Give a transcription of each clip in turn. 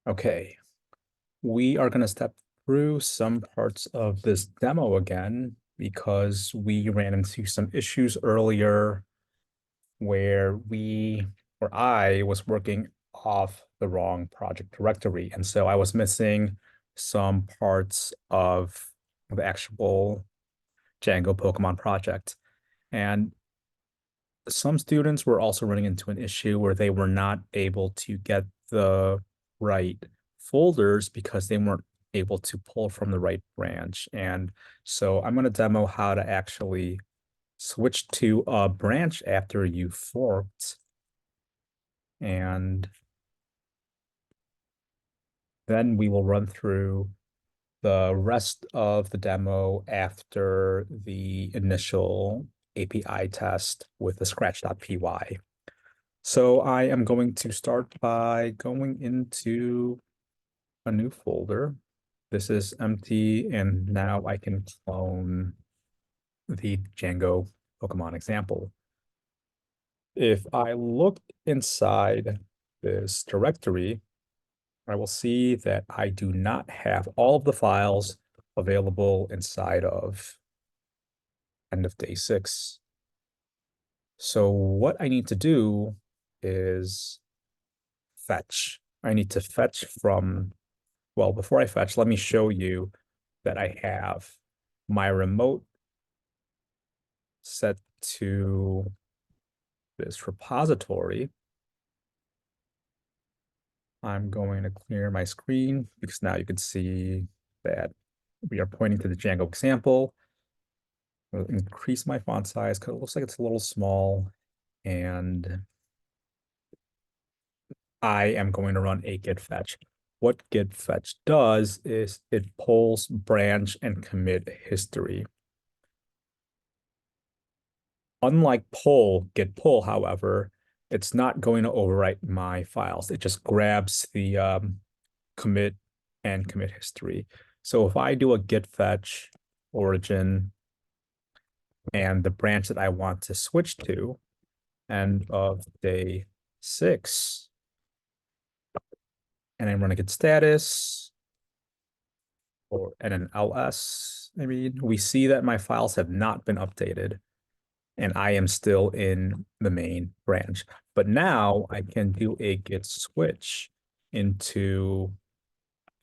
Okay, we are going to step through some parts of this demo again because we ran into some issues earlier where I was working off the wrong project directory. And so I was missing some parts of the actual Django Pokemon project. And some students were also running into an issue where they were not able to get the right folders because they weren't able to pull from the right branch. And so I'm going to demo how to actually switch to a branch after you forked. And then we will run through the rest of the demo after the initial API test with the scratch.py. So I am going to start by going into a new folder. This is empty, and now I can clone the Django Pokemon example. If I look inside this directory, I will see that I do not have all of the files available inside of end of day 6. So what I need to do is fetch. I need to fetch from, well, before I fetch, let me show you that I have my remote set to this repository. I'm going to clear my screen because now you can see that we are pointing to the Django example. I'll increase my font size because it looks like it's a little small, and I am going to run a git fetch. What git fetch does is it pulls branch and commit history. Unlike git pull, however, it's not going to overwrite my files. It just grabs the commit and commit history. So if I do a git fetch origin and the branch that I want to switch to, end of day 6, and I run a git status and an ls, we see that my files have not been updated and I am still in the main branch. But now I can do a git switch into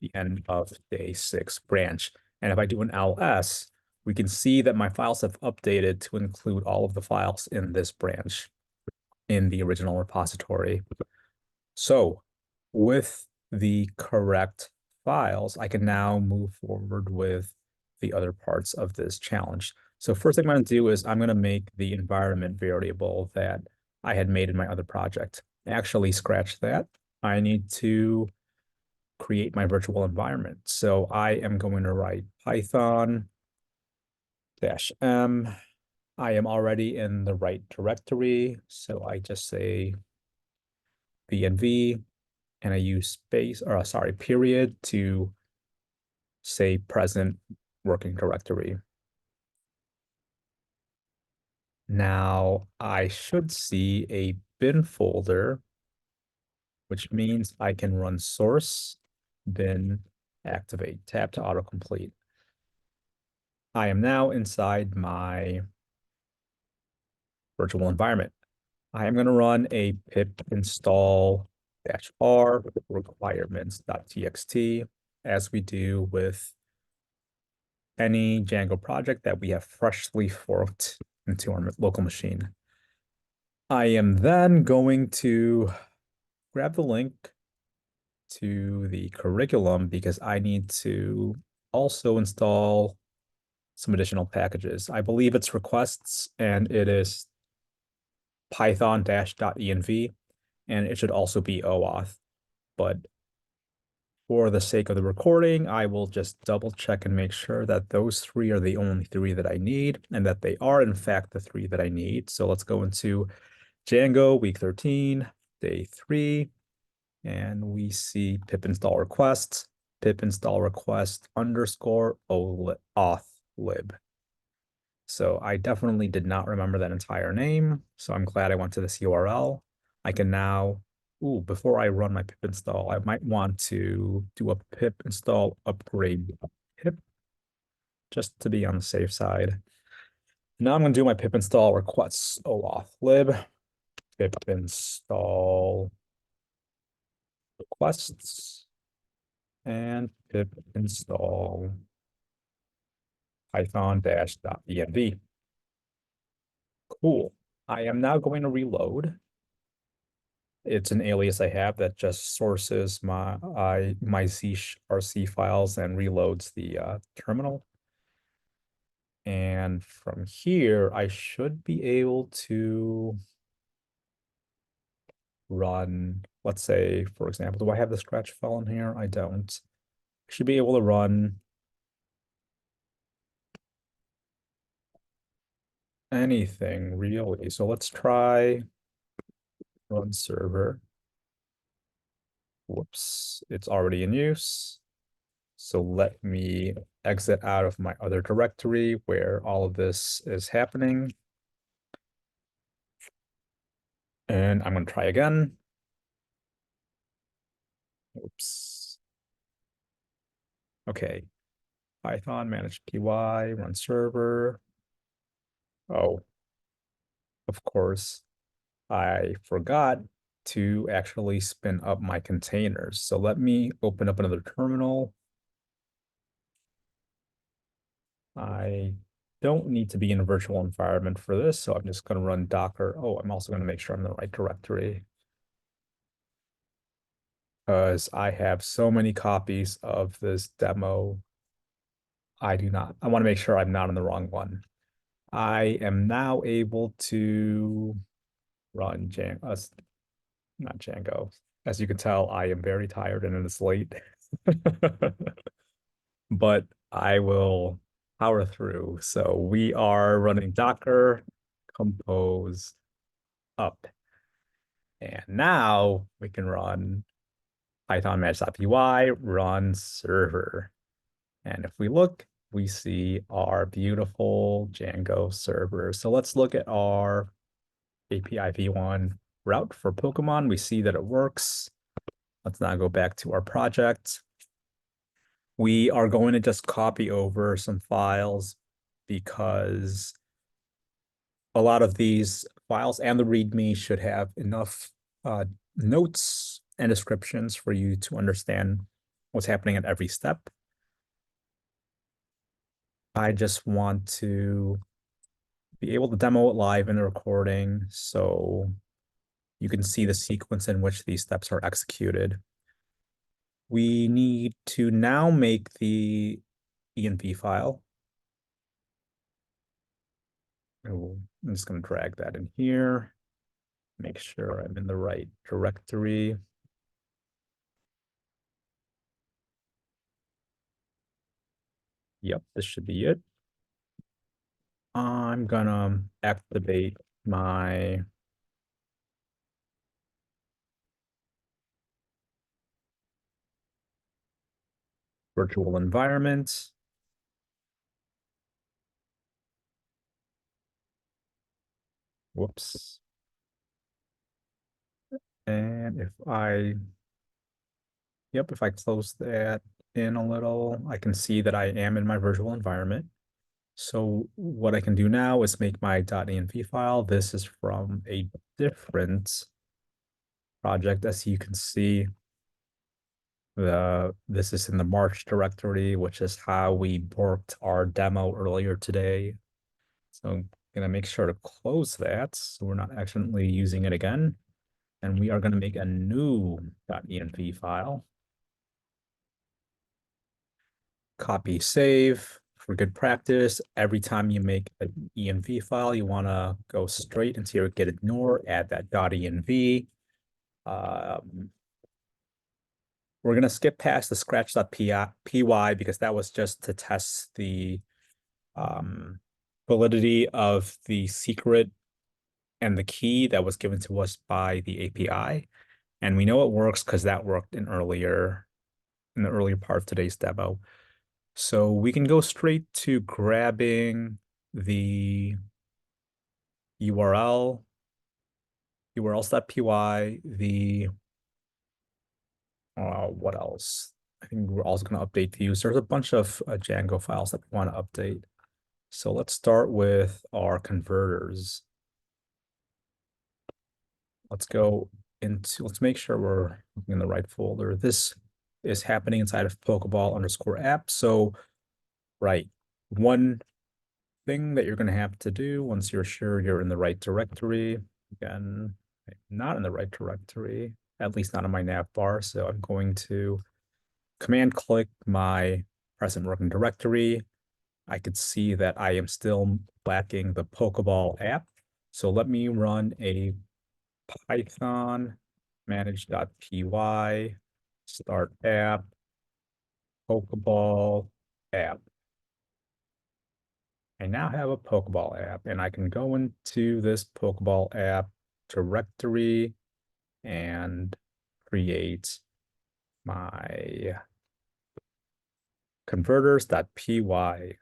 the end of day 6 branch. And if I do an ls, we can see that my files have updated to include all of the files in this branch in the original repository. So with the correct files, I can now move forward with the other parts of this challenge. So first thing I'm going to do is I'm going to make the environment variable that I had made in my other project. Actually, scratch that. I need to create my virtual environment. So I am going to write Python -m. I am already in the right directory, so I just say -v, and I use space, or sorry, period to say present working directory. Now I should see a bin folder, which means I can run source bin activate, tab to autocomplete. I am now inside my virtual environment. I am going to run a pip install -r requirements.txt as we do with any Django project that we have freshly forked into our local machine. I am then going to grab the link to the curriculum because I need to also install some additional packages. I believe it's requests, and it is python-.env, and it should also be OAuth. But for the sake of the recording, I will just double check and make sure that those 3 are the only 3 that I need, and that they are in fact the 3 that I need. So let's go into Django week 13, day 3, and we see pip install request _ auth lib. So I definitely did not remember that entire name. So I'm glad I went to this URL. I can now Ooh, before I run my pip install, I might want to do a pip install upgrade pip just to be on the safe side. Now I'm going to do my pip install requests OAuth lib pip install requests and pip install python-.env. Cool. I am now going to reload. It's an alias I have that just sources my zrc files and reloads the terminal. And from here, I should be able to run, let's say, for example, do I have the scratch file in here? I don't. I should be able to run anything really. So let's try run server. Whoops, it's already in use. So let me exit out of my other directory where all of this is happening. And I'm going to try again. Oops. Okay. Python manage py, run server. Oh, of course, I forgot to actually spin up my containers. So let me open up another terminal. I don't need to be in a virtual environment for this, so I'm just going to run Docker. Oh, I'm also going to make sure I'm in the right directory because I have so many copies of this demo. I want to make sure I'm not in the wrong one. I am now able to run Django, not Django. As you can tell, I am very tired and it is late. But I will power through. So we are running Docker compose up. And now we can run Python manage.py, run server. And if we look, we see our beautiful Django server. So let's look at our API v1 route for Pokemon. We see that it works. Let's now go back to our project. We are going to just copy over some files because a lot of these files and the README should have enough notes and descriptions for you to understand what's happening at every step. I just want to be able to demo it live in the recording so you can see the sequence in which these steps are executed. We need to now make the env file. Oh, I'm just going to drag that in here. Make sure I'm in the right directory. Yep, this should be it. I'm gonna activate my virtual environment. Whoops. And if I close that in a little, I can see that I am in my virtual environment. So what I can do now is make my .env file. This is from a different project. As you can see, this is in the March directory, which is how we worked our demo earlier today. So I'm gonna make sure to close that so we're not accidentally using it again. And we are gonna make a new .env file. Copy, save. For good practice, every time you make an env file, you wanna go straight into your git ignore, add that .env. We're gonna skip past the scratch.py because that was just to test the validity of the secret and the key that was given to us by the API. And we know it works because that worked in the earlier part of today's demo. So we can go straight to grabbing the URL, urls.py, the What else? I think we're also going to update views. There's a bunch of Django files that we want to update. So let's start with our converters. Let's make sure we're looking in the right folder. This is happening inside of Pokeball_app. So, right, one thing that you're going to have to do once you're sure you're in the right directory, again, I'm not in the right directory, at least not on my nav bar. So I'm going to command click my present working directory. I could see that I am still lacking the Pokeball app. So let me run a Python manage.py start app Pokeball app. I now have a Pokeball app, and I can go into this Pokeball app directory and create my converters.py.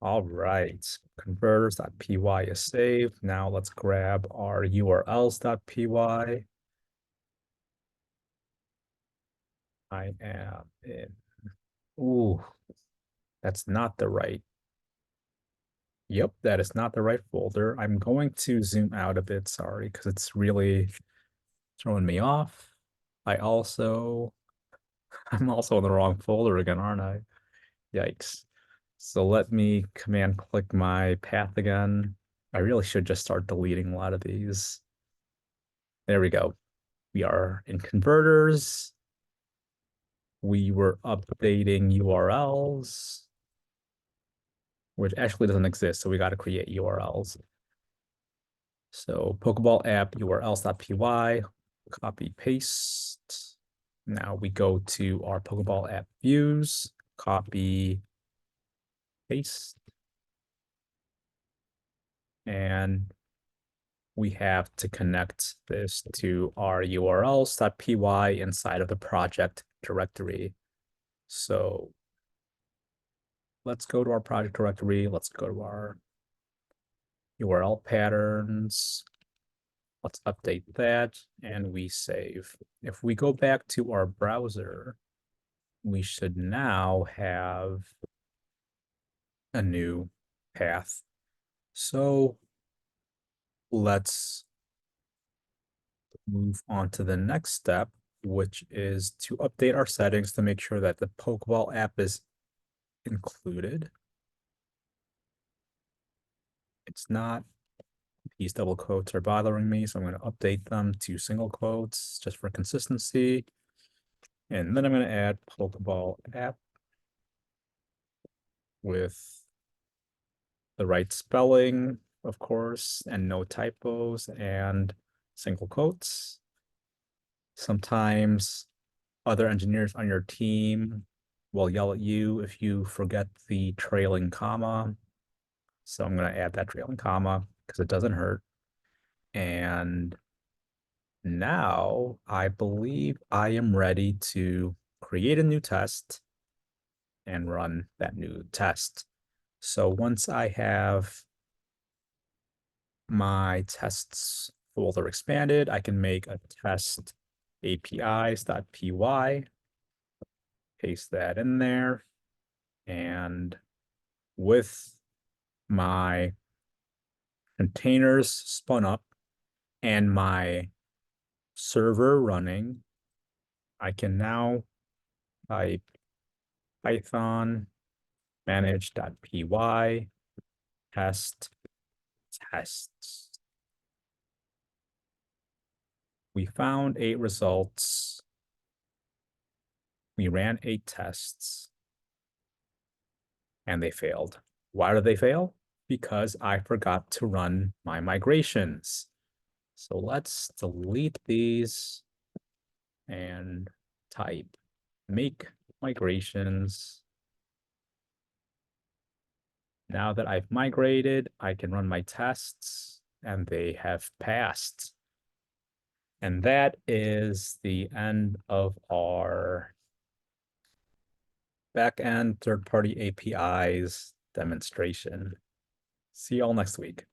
All right, converters.py is saved. Now let's grab our urls.py. I am in. Ooh, that's not the right. Yep, that is not the right folder. I'm going to zoom out a bit, sorry, because it's really throwing me off. I'm also in the wrong folder again, aren't I? Yikes. So let me command click my path again. I really should just start deleting a lot of these. There we go. We are in converters. We were updating URLs, which actually doesn't exist, so we got to create URLs. So Pokeball app urls.py, copy paste. Now we go to our Pokeball app views, copy paste, and we have to connect this to our urls.py inside of the project directory. So let's go to our project directory. Let's go to our URL patterns. Let's update that and we save. If we go back to our browser, we should now have a new path. So let's move on to the next step, which is to update our settings to make sure that the Pokeball app is included. It's not. These double quotes are bothering me, so I'm going to update them to single quotes just for consistency. And then I'm going to add Pokeball app with the right spelling, of course, and no typos and single quotes. Sometimes other engineers on your team will yell at you if you forget the trailing comma. So I'm going to add that trailing comma because it doesn't hurt. And now I believe I am ready to create a new test and run that new test. So once I have my tests folder expanded, I can make a test apis.py, paste that in there, and with my containers spun up and my server running, I can now type Python manage.py test tests. We found 8 results. We ran 8 tests and they failed. Why did they fail? Because I forgot to run my migrations. So let's delete these and type make migrations. Now that I've migrated, I can run my tests and they have passed. And that is the end of our backend third-party APIs demonstration. See y'all next week.